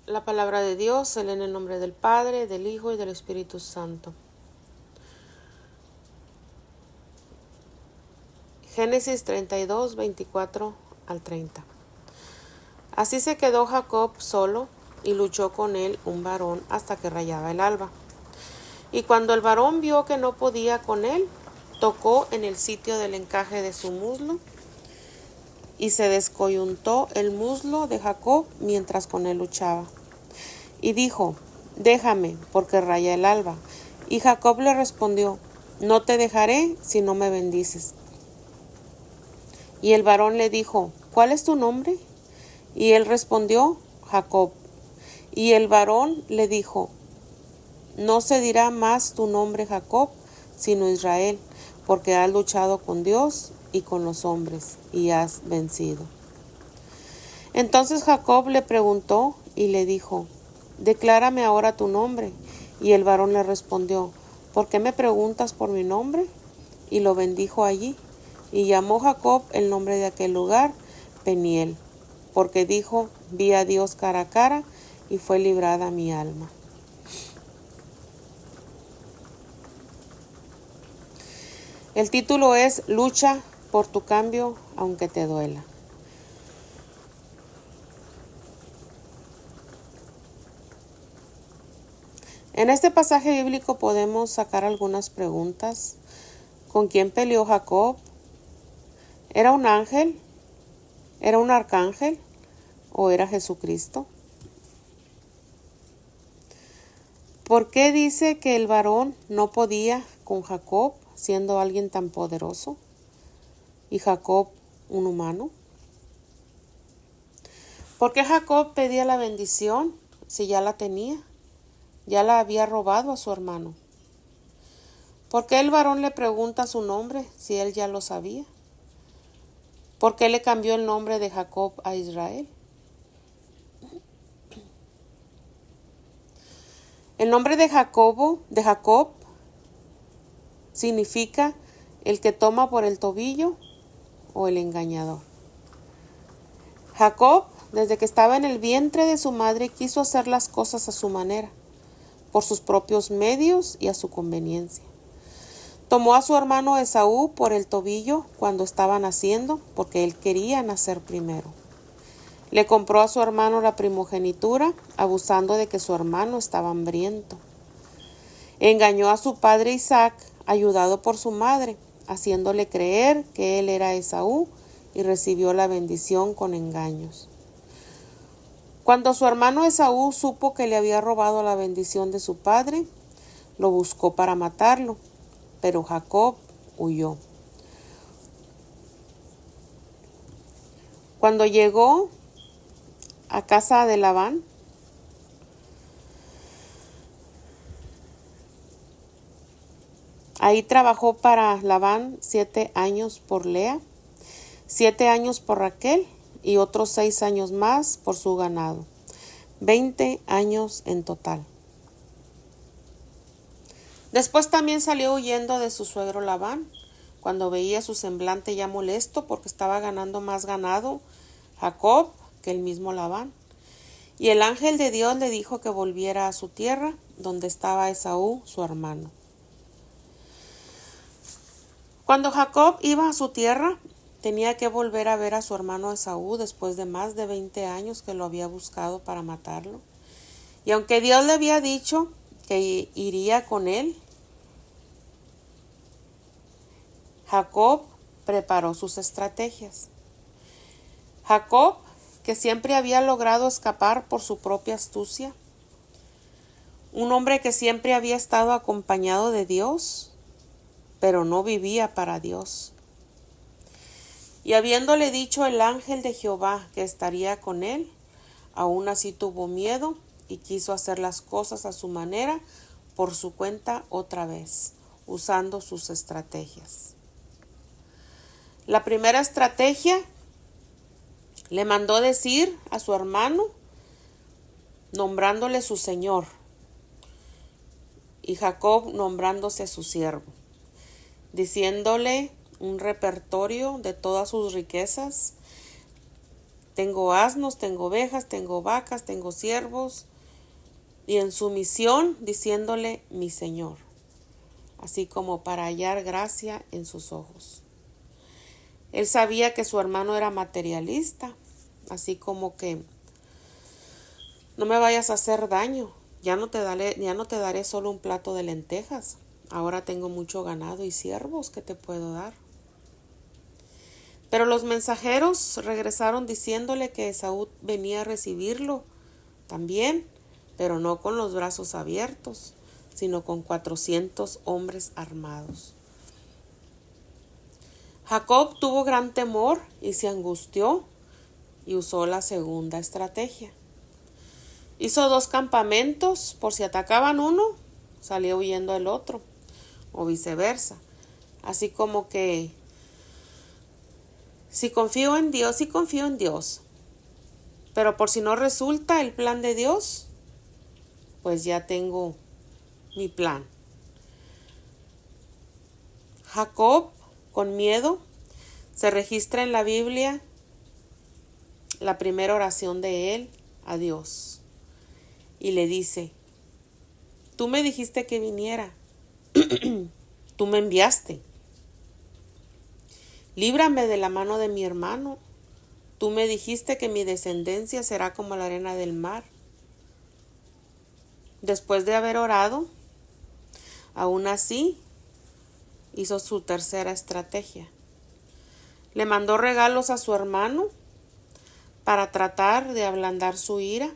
La palabra de Dios se lee en el nombre del Padre, del Hijo y del Espíritu Santo. Génesis 32, 24 al 30. Así se quedó Jacob solo y luchó con él un varón hasta que rayaba el alba. Y cuando el varón vio que no podía con él, tocó en el sitio del encaje de su muslo y se descoyuntó el muslo de Jacob mientras con él luchaba. Y dijo: déjame, porque raya el alba. Y Jacob le respondió: no te dejaré si no me bendices. Y el varón le dijo: ¿cuál es tu nombre? Y él respondió: Jacob. Y el varón le dijo: no se dirá más tu nombre Jacob, sino Israel, porque has luchado con Dios y con los hombres, y has vencido. Entonces Jacob le preguntó y le dijo: declárame ahora tu nombre. Y el varón le respondió: ¿por qué me preguntas por mi nombre? Y lo bendijo allí. Y llamó Jacob el nombre de aquel lugar Peniel, porque dijo: vi a Dios cara a cara, y fue librada mi alma. El título es Lucha por tu cambio, aunque te duela. En este pasaje bíblico podemos sacar algunas preguntas. ¿Con quién peleó Jacob? ¿Era un ángel? ¿Era un arcángel? ¿O era Jesucristo? ¿Por qué dice que el varón no podía con Jacob, siendo alguien tan poderoso, y Jacob un humano? ¿Por qué Jacob pedía la bendición si ya la tenía? Ya la había robado a su hermano. ¿Por qué el varón le pregunta su nombre si él ya lo sabía? ¿Por qué le cambió el nombre de Jacob a Israel? El nombre de Jacob, significa el que toma por el tobillo o el engañador. Jacob, desde que estaba en el vientre de su madre, quiso hacer las cosas a su manera, por sus propios medios y a su conveniencia. Tomó a su hermano Esaú por el tobillo cuando estaba naciendo, porque él quería nacer primero. Le compró a su hermano la primogenitura, abusando de que su hermano estaba hambriento. Engañó a su padre Isaac, ayudado por su madre, haciéndole creer que él era Esaú, y recibió la bendición con engaños. Cuando su hermano Esaú supo que le había robado la bendición de su padre, lo buscó para matarlo, pero Jacob huyó. Cuando llegó a casa de Labán, ahí trabajó para Labán 7 años por Lea, 7 años por Raquel y otros 6 años más por su ganado. 20 años en total. Después también salió huyendo de su suegro Labán, cuando veía su semblante ya molesto porque estaba ganando más ganado Jacob que el mismo Labán. Y el ángel de Dios le dijo que volviera a su tierra, donde estaba Esaú, su hermano. Cuando Jacob iba a su tierra, tenía que volver a ver a su hermano Esaú después de más de 20 años que lo había buscado para matarlo. Y aunque Dios le había dicho que iría con él, Jacob preparó sus estrategias. Jacob, que siempre había logrado escapar por su propia astucia, un hombre que siempre había estado acompañado de Dios, pero no vivía para Dios. Y habiéndole dicho el ángel de Jehová que estaría con él, aún así tuvo miedo y quiso hacer las cosas a su manera por su cuenta otra vez, usando sus estrategias. La primera estrategia, le mandó decir a su hermano, nombrándole su señor, y Jacob nombrándose su siervo, diciéndole un repertorio de todas sus riquezas, Tengo asnos, tengo ovejas, tengo vacas, tengo siervos. Y en sumisión diciéndole mi Señor, así como para hallar gracia en sus ojos. Él sabía que su hermano era materialista, así como que no me vayas a hacer daño, ya no te daré solo un plato de lentejas, ahora tengo mucho ganado y siervos que te puedo dar. Pero los mensajeros regresaron diciéndole que Esaú venía a recibirlo también, pero no con los brazos abiertos, sino con 400 hombres armados. Jacob tuvo gran temor y se angustió y usó la segunda estrategia. Hizo 2 campamentos, por si atacaban uno, salía huyendo el otro, o viceversa. Así como que, si confío en Dios, sí confío en Dios. Pero por si no resulta el plan de Dios, pues ya tengo mi plan. Jacob, con miedo, se registra en la Biblia la primera oración de él a Dios. Y le dice, tú me dijiste que viniera, tú me enviaste. Líbrame de la mano de mi hermano. Tú me dijiste que mi descendencia será como la arena del mar. Después de haber orado, aún así, hizo su tercera estrategia. Le mandó regalos a su hermano para tratar de ablandar su ira.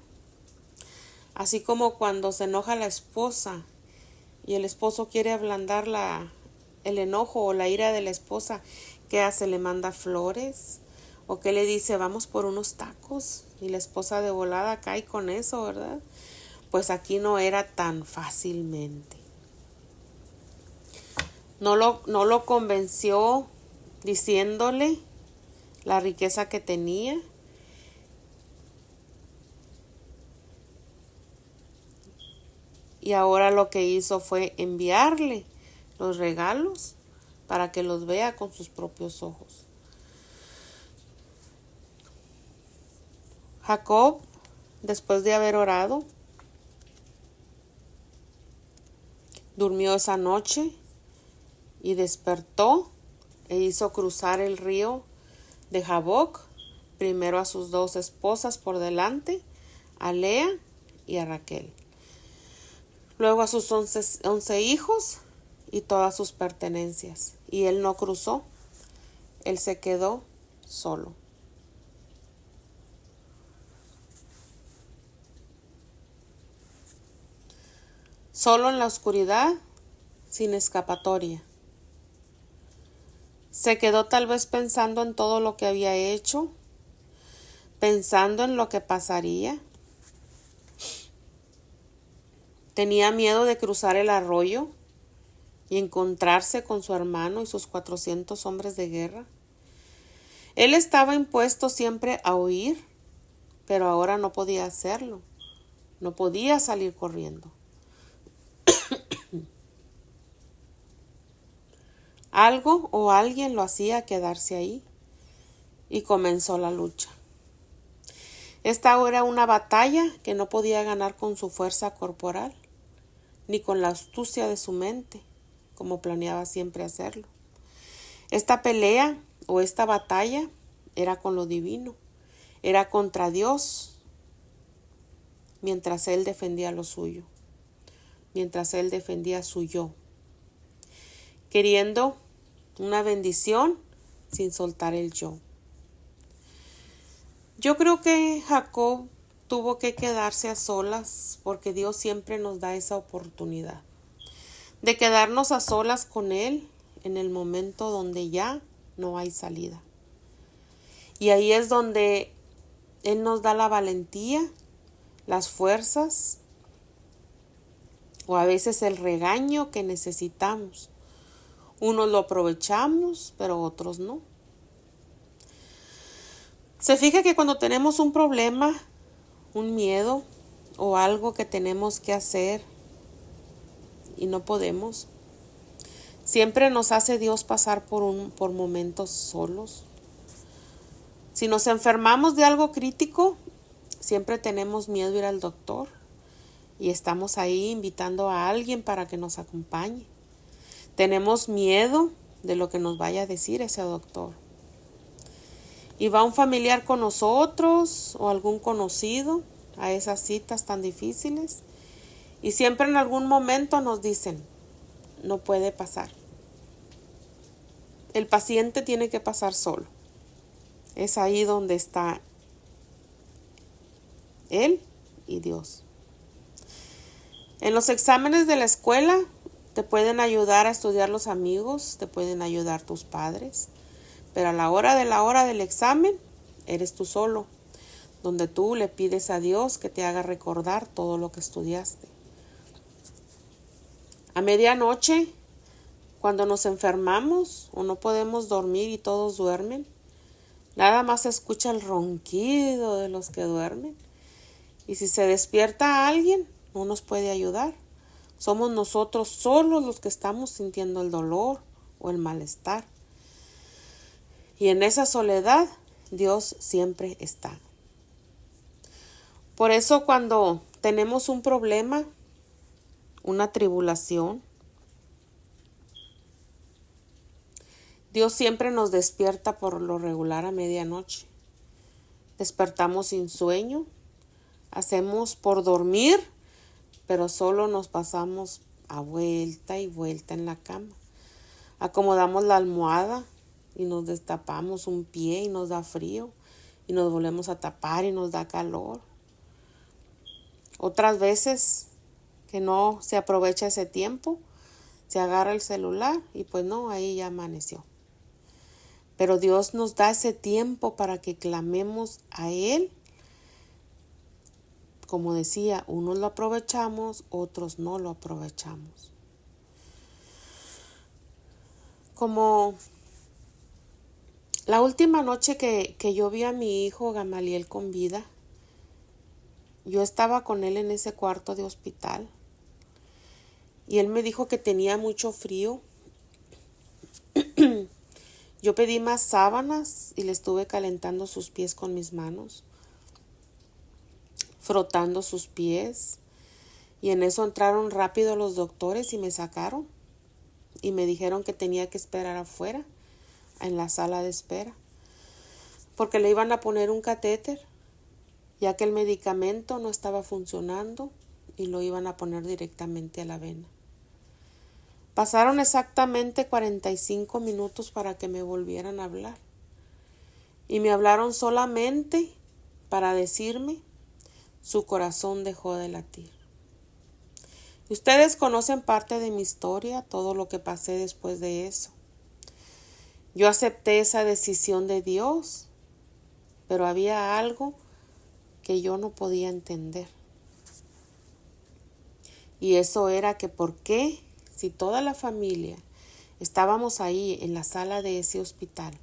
Así como cuando se enoja la esposa y el esposo quiere ablandar el enojo o la ira de la esposa, ¿qué hace? Le manda flores. ¿O qué le dice? Vamos por unos tacos. Y la esposa de volada cae con eso, ¿verdad? Pues aquí no era tan fácilmente. No lo convenció diciéndole la riqueza que tenía. Y ahora lo que hizo fue enviarle los regalos para que los vea con sus propios ojos. Jacob, después de haber orado, durmió esa noche y despertó e hizo cruzar el río de Jaboc, primero a sus 2 esposas por delante, a Lea y a Raquel. Luego a sus 11 hijos y todas sus pertenencias. Y él no cruzó, él se quedó solo. Solo en la oscuridad, sin escapatoria. Se quedó tal vez pensando en todo lo que había hecho, pensando en lo que pasaría. Tenía miedo de cruzar el arroyo y encontrarse con su hermano y sus 400 hombres de guerra. Él estaba impuesto siempre a huir, pero ahora no podía hacerlo. No podía salir corriendo. Algo o alguien lo hacía quedarse ahí y comenzó la lucha. Esta era una batalla que no podía ganar con su fuerza corporal, ni con la astucia de su mente, como planeaba siempre hacerlo. Esta pelea o esta batalla era con lo divino, era contra Dios, mientras él defendía lo suyo, mientras él defendía su yo, queriendo una bendición sin soltar el yo. Yo creo que Jacob tuvo que quedarse a solas porque Dios siempre nos da esa oportunidad de quedarnos a solas con Él en el momento donde ya no hay salida. Y ahí es donde Él nos da la valentía, las fuerzas o a veces el regaño que necesitamos. Unos lo aprovechamos, pero otros no. Se fija que cuando tenemos un problema, un miedo o algo que tenemos que hacer y no podemos, siempre nos hace Dios pasar por momentos solos. Si nos enfermamos de algo crítico, siempre tenemos miedo de ir al doctor y estamos ahí invitando a alguien para que nos acompañe. Tenemos miedo de lo que nos vaya a decir ese doctor. Y va un familiar con nosotros o algún conocido a esas citas tan difíciles y siempre en algún momento nos dicen, no puede pasar. El paciente tiene que pasar solo. Es ahí donde está él y Dios. En los exámenes de la escuela te pueden ayudar a estudiar los amigos, te pueden ayudar tus padres, pero a la hora del examen eres tú solo, donde tú le pides a Dios que te haga recordar todo lo que estudiaste. A medianoche, cuando nos enfermamos o no podemos dormir y todos duermen, nada más se escucha el ronquido de los que duermen. Y si se despierta alguien, no nos puede ayudar. Somos nosotros solos los que estamos sintiendo el dolor o el malestar. Y en esa soledad, Dios siempre está. Por eso cuando tenemos un problema, una tribulación, Dios siempre nos despierta por lo regular a medianoche. Despertamos sin sueño, hacemos por dormir, pero solo nos pasamos a vuelta y vuelta en la cama. Acomodamos la almohada y nos destapamos un pie y nos da frío y nos volvemos a tapar y nos da calor. Otras veces que no se aprovecha ese tiempo, se agarra el celular y pues no, ahí ya amaneció. Pero Dios nos da ese tiempo para que clamemos a Él. Como decía, unos lo aprovechamos, otros no lo aprovechamos. Como la última noche que yo vi a mi hijo Gamaliel con vida, yo estaba con él en ese cuarto de hospital y él me dijo que tenía mucho frío. Yo pedí más sábanas y le estuve calentando sus pies con mis manos, frotando sus pies, y en eso entraron rápido los doctores y me sacaron y me dijeron que tenía que esperar afuera en la sala de espera porque le iban a poner un catéter, ya que el medicamento no estaba funcionando y lo iban a poner directamente a la vena. Pasaron exactamente 45 minutos para que me volvieran a hablar. Y me hablaron solamente para decirme, su corazón dejó de latir. Y ustedes conocen parte de mi historia, todo lo que pasé después de eso. Yo acepté esa decisión de Dios, pero había algo que yo no podía entender. Y eso era que por qué, si toda la familia estábamos ahí en la sala de ese hospital,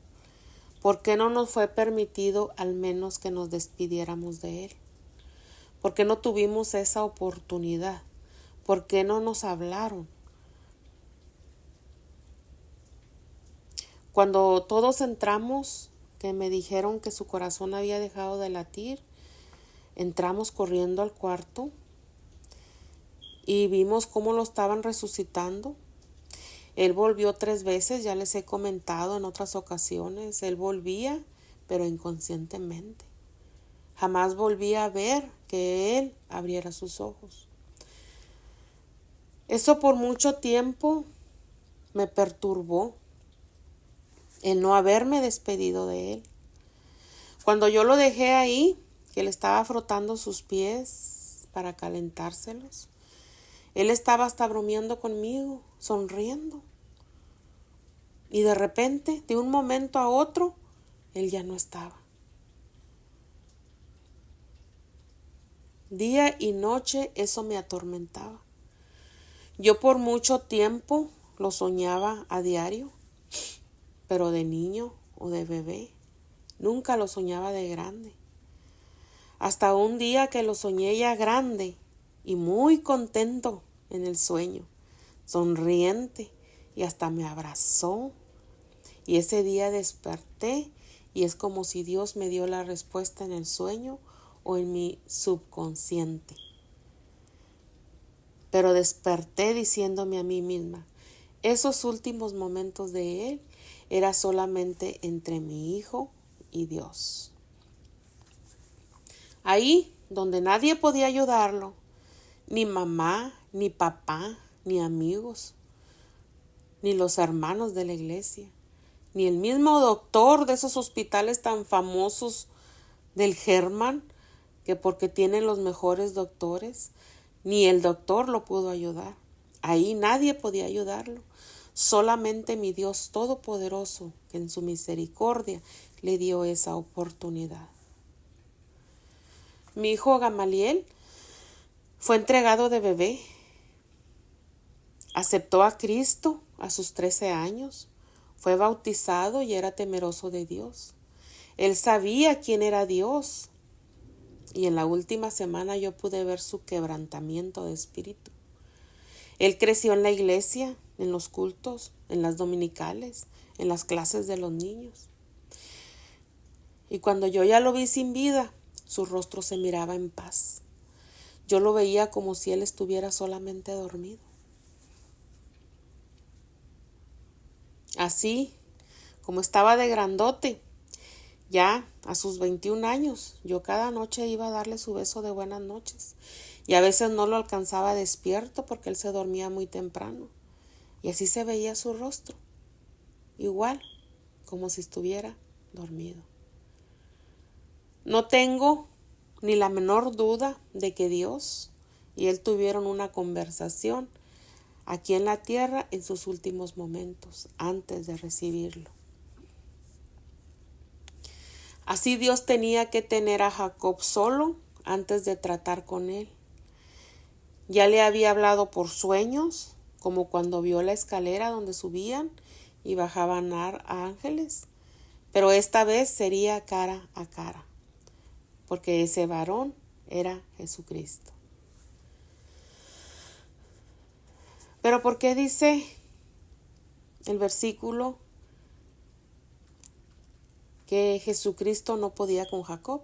¿por qué no nos fue permitido al menos que nos despidiéramos de Él? ¿Por qué no tuvimos esa oportunidad? ¿Por qué no nos hablaron? Cuando todos entramos, que me dijeron que su corazón había dejado de latir, entramos corriendo al cuarto y vimos cómo lo estaban resucitando. Él volvió 3 veces, ya les he comentado en otras ocasiones. Él volvía, pero inconscientemente. Jamás volvía a ver que él abriera sus ojos. Eso por mucho tiempo me perturbó, el no haberme despedido de él. Cuando yo lo dejé ahí, que le estaba frotando sus pies para calentárselos, él estaba hasta bromeando conmigo, sonriendo. Y de repente, de un momento a otro, él ya no estaba. Día y noche eso me atormentaba. Yo por mucho tiempo lo soñaba a diario, pero de niño o de bebé. Nunca lo soñaba de grande. Hasta un día que lo soñé ya grande y muy contento en el sueño, sonriente, y hasta me abrazó. Y ese día desperté y es como si Dios me dio la respuesta en el sueño o en mi subconsciente. Pero desperté diciéndome a mí misma, esos últimos momentos de Él era solamente entre mi hijo y Dios. Ahí donde nadie podía ayudarlo, ni mamá, ni papá, ni amigos, ni los hermanos de la iglesia, ni el mismo doctor de esos hospitales tan famosos del Germán, que porque tienen los mejores doctores, ni el doctor lo pudo ayudar. Ahí nadie podía ayudarlo. Solamente mi Dios Todopoderoso, que en su misericordia le dio esa oportunidad. Mi hijo Gamaliel fue entregado de bebé. Aceptó a Cristo a sus 13 años. Fue bautizado y era temeroso de Dios. Él sabía quién era Dios. Y en la última semana yo pude ver su quebrantamiento de espíritu. Él creció en la iglesia, en los cultos, en las dominicales, en las clases de los niños. Y cuando yo ya lo vi sin vida, su rostro se miraba en paz. Yo lo veía como si él estuviera solamente dormido. Así como estaba de grandote, ya a sus 21 años, yo cada noche iba a darle su beso de buenas noches. Y a veces no lo alcanzaba despierto porque él se dormía muy temprano. Y así se veía su rostro, igual como si estuviera dormido. No tengo ni la menor duda de que Dios y él tuvieron una conversación aquí en la tierra en sus últimos momentos, antes de recibirlo. Así Dios tenía que tener a Jacob solo antes de tratar con él. Ya le había hablado por sueños, como cuando vio la escalera donde subían y bajaban ángeles, pero esta vez sería cara a cara, porque ese varón era Jesucristo. Pero ¿por qué dice el versículo que Jesucristo no podía con Jacob?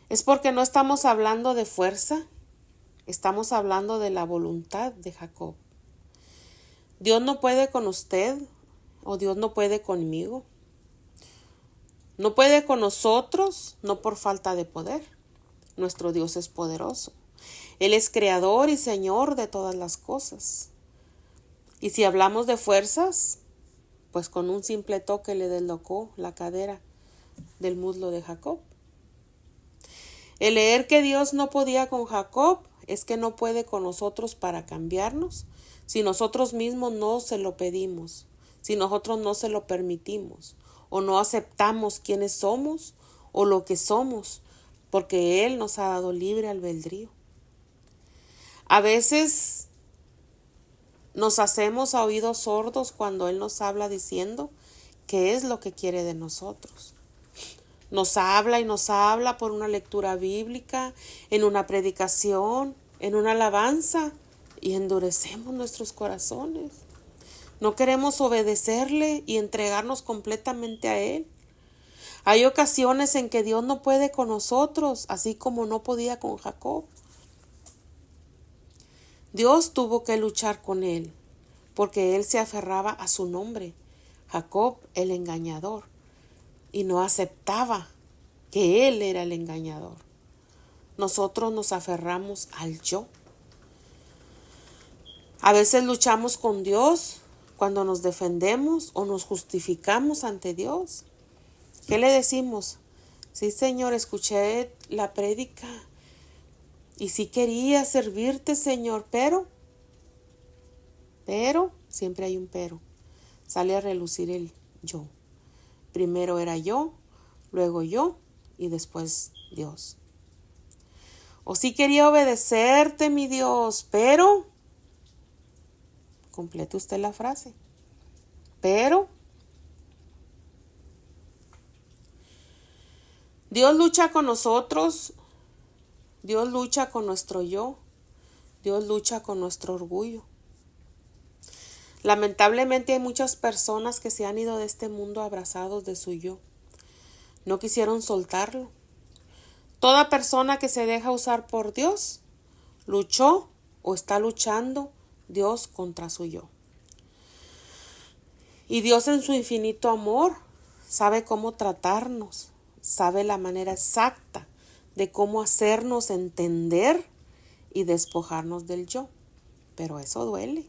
Es porque no estamos hablando de fuerza, estamos hablando de la voluntad de Jacob. Dios no puede con usted o Dios no puede conmigo. No puede con nosotros, no por falta de poder. Nuestro Dios es poderoso. Él es creador y Señor de todas las cosas. Y si hablamos de fuerzas, pues con un simple toque le deslocó la cadera del muslo de Jacob. El leer que Dios no podía con Jacob es que no puede con nosotros para cambiarnos si nosotros mismos no se lo pedimos, si nosotros no se lo permitimos o no aceptamos quiénes somos o lo que somos, porque Él nos ha dado libre albedrío. A veces nos hacemos a oídos sordos cuando Él nos habla diciendo qué es lo que quiere de nosotros. Nos habla y nos habla por una lectura bíblica, en una predicación, en una alabanza, y endurecemos nuestros corazones. No queremos obedecerle y entregarnos completamente a Él. Hay ocasiones en que Dios no puede con nosotros, así como no podía con Jacob. Dios tuvo que luchar con él, porque él se aferraba a su nombre, Jacob el engañador, y no aceptaba que él era el engañador. Nosotros nos aferramos al yo. A veces luchamos con Dios cuando nos defendemos o nos justificamos ante Dios. ¿Qué le decimos? Sí, Señor, escuché la prédica y sí quería servirte, Señor, pero, siempre hay un pero. Sale a relucir el yo. Primero era yo, luego yo y después Dios. O sí quería obedecerte, mi Dios, pero, complete usted la frase, pero, Dios lucha con nosotros, Dios lucha con nuestro yo, Dios lucha con nuestro orgullo. Lamentablemente hay muchas personas que se han ido de este mundo abrazados de su yo. No quisieron soltarlo. Toda persona que se deja usar por Dios luchó o está luchando Dios contra su yo. Y Dios en su infinito amor sabe cómo tratarnos, sabe la manera exacta de cómo hacernos entender y despojarnos del yo. Pero eso duele.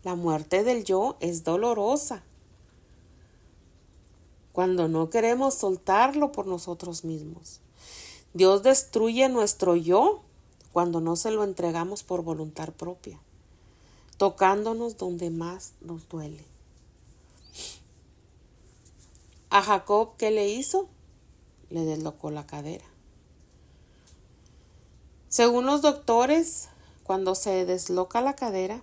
La muerte del yo es dolorosa cuando no queremos soltarlo por nosotros mismos. Dios destruye nuestro yo cuando no se lo entregamos por voluntad propia, tocándonos donde más nos duele. A Jacob, ¿qué le hizo? Le deslocó la cadera. Según los doctores, cuando se desloca la cadera,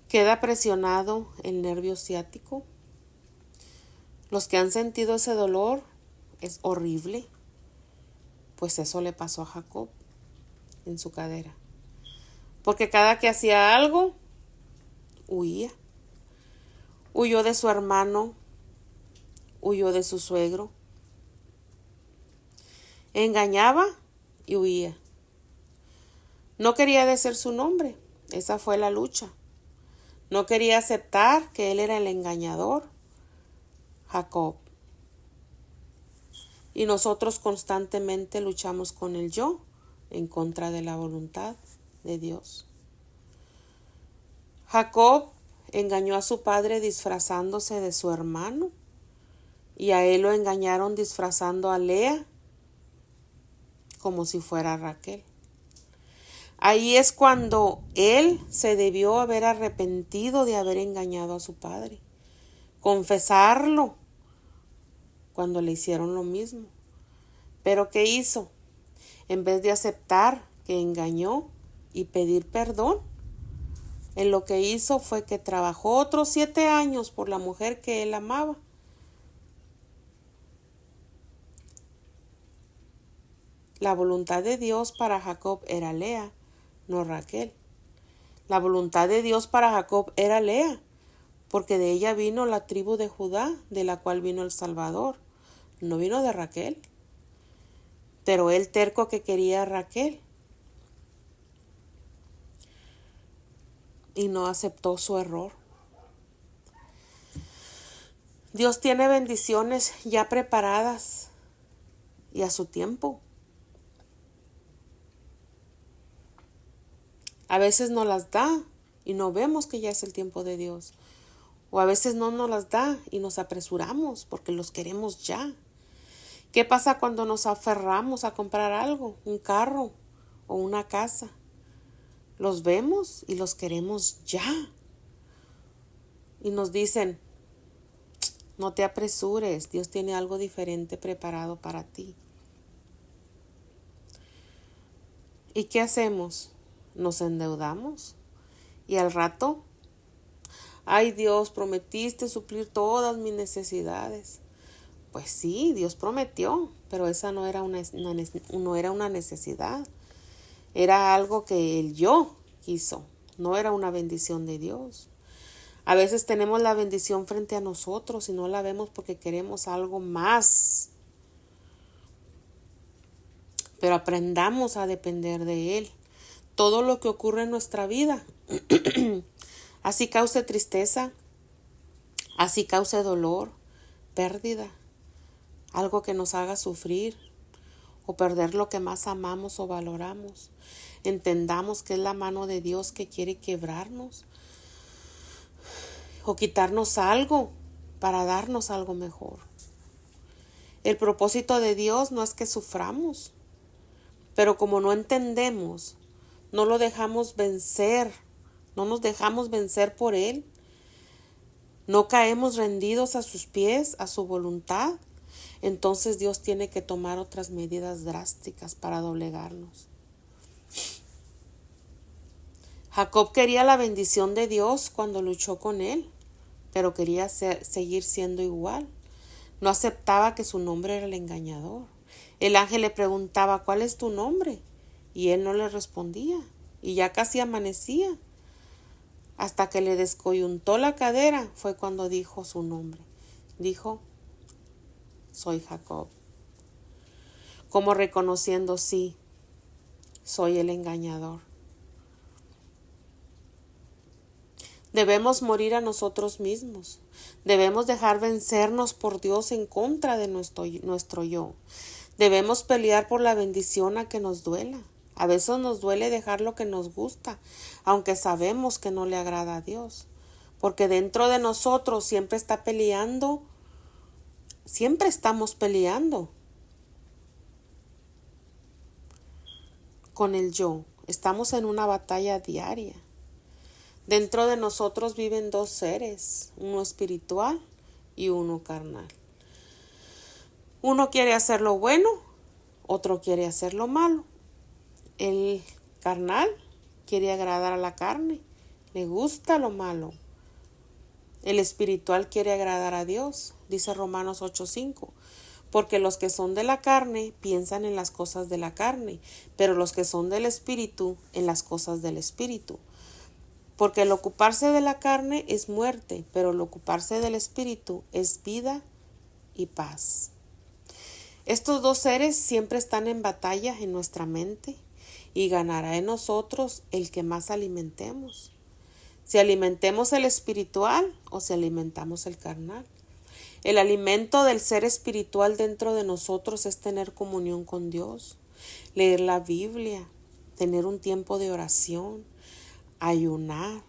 queda presionado el nervio ciático. Los que han sentido ese dolor es horrible, pues eso le pasó a Jacob en su cadera. Porque cada que hacía algo, huía. Huyó de su hermano, huyó de su suegro. Engañaba y huía. No quería decir su nombre, esa fue la lucha. No quería aceptar que él era el engañador, Jacob. Y nosotros constantemente luchamos con el yo en contra de la voluntad de Dios. Jacob engañó a su padre disfrazándose de su hermano y a él lo engañaron disfrazando a Lea como si fuera Raquel. Ahí es cuando él se debió haber arrepentido de haber engañado a su padre, confesarlo cuando le hicieron lo mismo. Pero ¿qué hizo? En vez de aceptar que engañó y pedir perdón, en lo que hizo fue que trabajó otros 7 años por la mujer que él amaba. La voluntad de Dios para Jacob era Lea, no Raquel. La voluntad de Dios para Jacob era Lea, porque de ella vino la tribu de Judá, de la cual vino el Salvador. No vino de Raquel. Pero él terco que quería a Raquel y no aceptó su error. Dios tiene bendiciones ya preparadas y a su tiempo. A veces nos las da y no vemos que ya es el tiempo de Dios. O a veces no nos las da y nos apresuramos porque los queremos ya. ¿Qué pasa cuando nos aferramos a comprar algo, un carro o una casa? Los vemos y los queremos ya. Y nos dicen, no te apresures, Dios tiene algo diferente preparado para ti. ¿Y qué hacemos? Nos endeudamos y al rato, ay Dios, prometiste suplir todas mis necesidades. Pues sí, Dios prometió, pero esa no era una necesidad. Era algo que el yo quiso, no era una bendición de Dios. A veces tenemos la bendición frente a nosotros y no la vemos porque queremos algo más. Pero aprendamos a depender de Él. Todo lo que ocurre en nuestra vida, así cause tristeza, así cause dolor, pérdida, algo que nos haga sufrir o perder lo que más amamos o valoramos. Entendamos que es la mano de Dios que quiere quebrarnos o quitarnos algo para darnos algo mejor. El propósito de Dios no es que suframos, pero como no entendemos, no lo dejamos vencer, no nos dejamos vencer por Él, no caemos rendidos a sus pies, a su voluntad, entonces Dios tiene que tomar otras medidas drásticas para doblegarnos. Jacob quería la bendición de Dios cuando luchó con Él, pero quería seguir siendo igual. No aceptaba que su nombre era el engañador. El ángel le preguntaba, ¿cuál es tu nombre? Y él no le respondía y ya casi amanecía. Hasta que le descoyuntó la cadera fue cuando dijo su nombre. Dijo, soy Jacob. Como reconociendo, sí, soy el engañador. Debemos morir a nosotros mismos. Debemos dejar vencernos por Dios en contra de nuestro yo. Debemos pelear por la bendición a que nos duela. A veces nos duele dejar lo que nos gusta, aunque sabemos que no le agrada a Dios. Porque dentro de nosotros siempre está peleando, siempre estamos peleando con el yo. Estamos en una batalla diaria. Dentro de nosotros viven dos seres, uno espiritual y uno carnal. Uno quiere hacer lo bueno, otro quiere hacer lo malo. El carnal quiere agradar a la carne, le gusta lo malo. El espiritual quiere agradar a Dios, dice Romanos 8:5. Porque los que son de la carne piensan en las cosas de la carne, pero los que son del espíritu en las cosas del espíritu. Porque el ocuparse de la carne es muerte, pero el ocuparse del espíritu es vida y paz. Estos dos seres siempre están en batalla en nuestra mente y ganará en nosotros el que más alimentemos. Si alimentemos el espiritual o si alimentamos el carnal. El alimento del ser espiritual dentro de nosotros es tener comunión con Dios, leer la Biblia, tener un tiempo de oración, ayunar,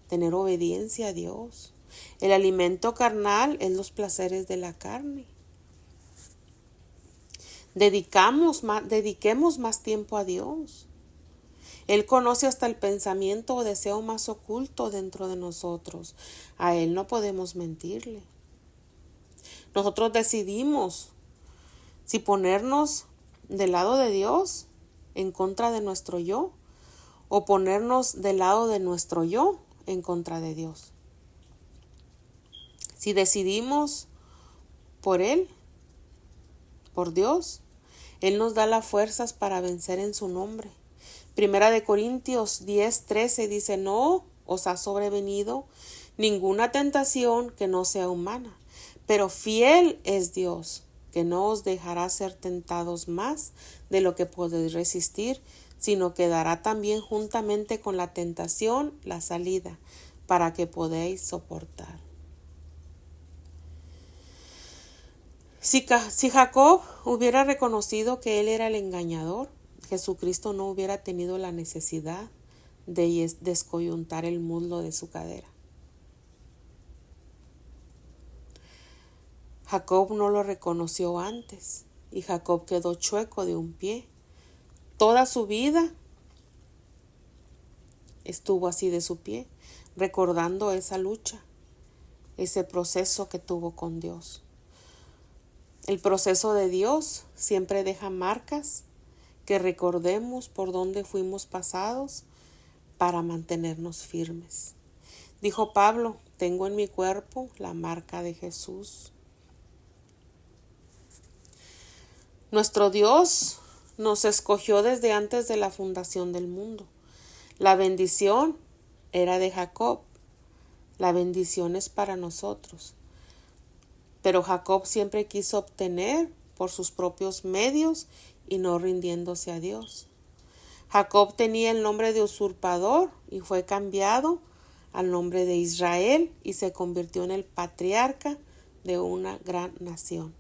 tener obediencia a Dios. El alimento carnal es los placeres de la carne. Dediquemos más tiempo a Dios. Él conoce hasta el pensamiento o deseo más oculto dentro de nosotros. A Él no podemos mentirle. Nosotros decidimos si ponernos del lado de Dios en contra de nuestro yo o ponernos del lado de nuestro yo en contra de Dios. Si decidimos por Él, por Dios, Él nos da las fuerzas para vencer en su nombre. Primera de Corintios 10:13 dice, no os ha sobrevenido ninguna tentación que no sea humana, pero fiel es Dios, que no os dejará ser tentados más de lo que podéis resistir, sino que dará también juntamente con la tentación la salida, para que podáis soportar. Si Jacob hubiera reconocido que él era el engañador, Jesucristo no hubiera tenido la necesidad de descoyuntar el muslo de su cadera. Jacob no lo reconoció antes y Jacob quedó chueco de un pie. Toda su vida estuvo así de su pie, recordando esa lucha, ese proceso que tuvo con Dios. El proceso de Dios siempre deja marcas que recordemos por dónde fuimos pasados para mantenernos firmes. Dijo Pablo, tengo en mi cuerpo la marca de Jesús. Nuestro Dios nos escogió desde antes de la fundación del mundo. La bendición era de Jacob. La bendición es para nosotros. Pero Jacob siempre quiso obtener por sus propios medios y no rindiéndose a Dios. Jacob tenía el nombre de usurpador y fue cambiado al nombre de Israel y se convirtió en el patriarca de una gran nación.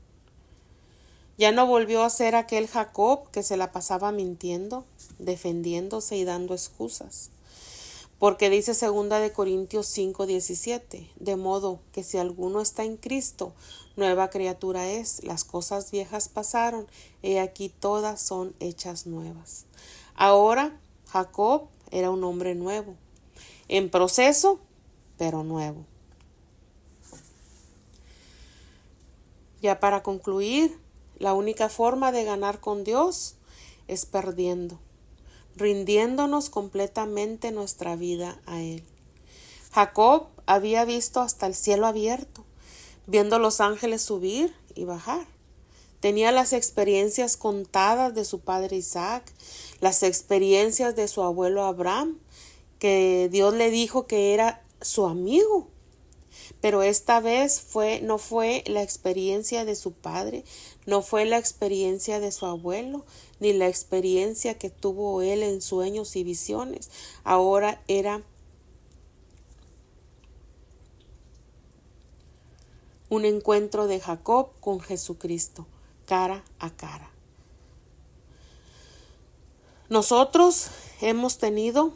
Ya no volvió a ser aquel Jacob que se la pasaba mintiendo, defendiéndose y dando excusas. Porque dice 2 de Corintios 5:17, de modo que si alguno está en Cristo, nueva criatura es, las cosas viejas pasaron, he aquí todas son hechas nuevas. Ahora Jacob era un hombre nuevo, en proceso, pero nuevo. Ya para concluir, la única forma de ganar con Dios es perdiendo, rindiéndonos completamente nuestra vida a Él. Jacob había visto hasta el cielo abierto, viendo los ángeles subir y bajar. Tenía las experiencias contadas de su padre Isaac, las experiencias de su abuelo Abraham, que Dios le dijo que era su amigo. Pero esta vez no fue la experiencia de su padre, no fue la experiencia de su abuelo, ni la experiencia que tuvo él en sueños y visiones. Ahora era un encuentro de Jacob con Jesucristo, cara a cara. Nosotros hemos tenido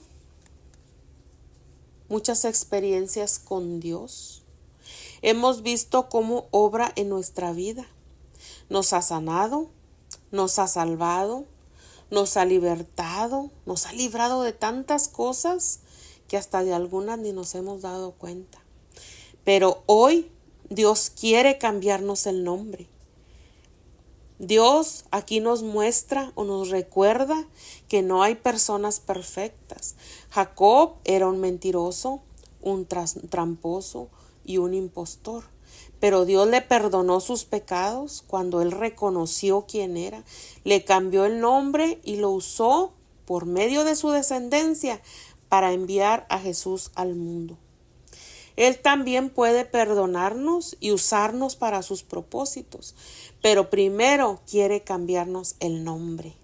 muchas experiencias con Dios. Hemos visto cómo obra en nuestra vida. Nos ha sanado, nos ha salvado, nos ha libertado, nos ha librado de tantas cosas que hasta de algunas ni nos hemos dado cuenta. Pero hoy Dios quiere cambiarnos el nombre. Dios aquí nos muestra o nos recuerda que no hay personas perfectas. Jacob era un mentiroso, un tramposo y un impostor. Pero Dios le perdonó sus pecados cuando él reconoció quién era. Le cambió el nombre y lo usó por medio de su descendencia para enviar a Jesús al mundo. Él también puede perdonarnos y usarnos para sus propósitos, pero primero quiere cambiarnos el nombre.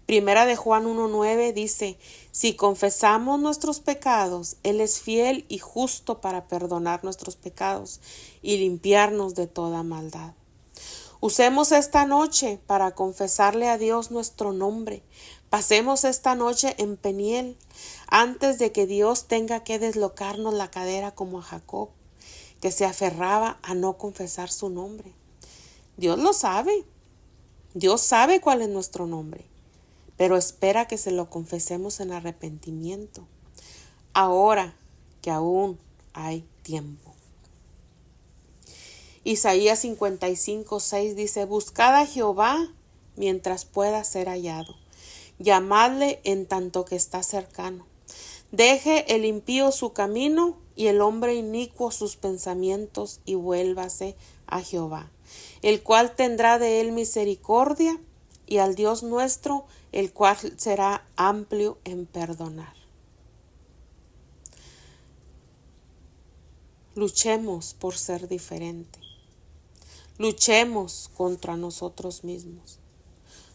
Primera de Juan 1:9 dice, si confesamos nuestros pecados, Él es fiel y justo para perdonar nuestros pecados y limpiarnos de toda maldad. Usemos esta noche para confesarle a Dios nuestro nombre. Pasemos esta noche en Peniel antes de que Dios tenga que deslocarnos la cadera como a Jacob, que se aferraba a no confesar su nombre. Dios lo sabe. Dios sabe cuál es nuestro nombre, pero espera que se lo confesemos en arrepentimiento, ahora que aún hay tiempo. Isaías 55:6 dice, buscad a Jehová mientras pueda ser hallado. Llamadle en tanto que está cercano. Deje el impío su camino y el hombre inicuo sus pensamientos y vuélvase a Jehová, el cual tendrá de él misericordia, y al Dios nuestro, el cual será amplio en perdonar. Luchemos por ser diferente. Luchemos contra nosotros mismos.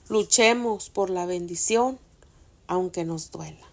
Luchemos por la bendición, aunque nos duela.